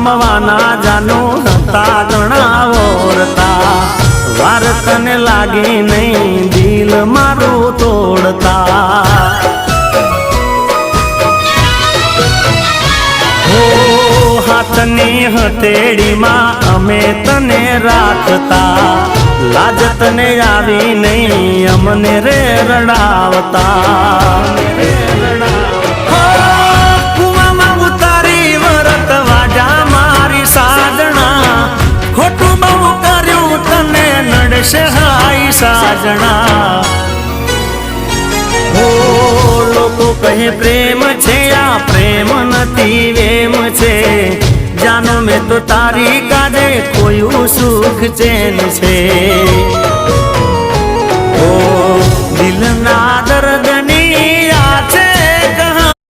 પામવાના જાનો હતા ગણાવોરતા વાર તને લાગી નહીં દિલ મારું તોડતા હાથની હથેળીમાં અમે તને રાખતા લાજ તને આવી નહીં અમને રે રડાવતા કુવામાં ઉતારી વરત વાજા મારી સાજણા ખોટું બહુ કર્યું તને નડશે હાઈ સાજણા લોકો કહે પ્રેમ છે આ પ્રેમ નથી વેમ છે જાનો મેં તો તારી કાજે કોઈ સુખ ચેન છે ઓ દિલના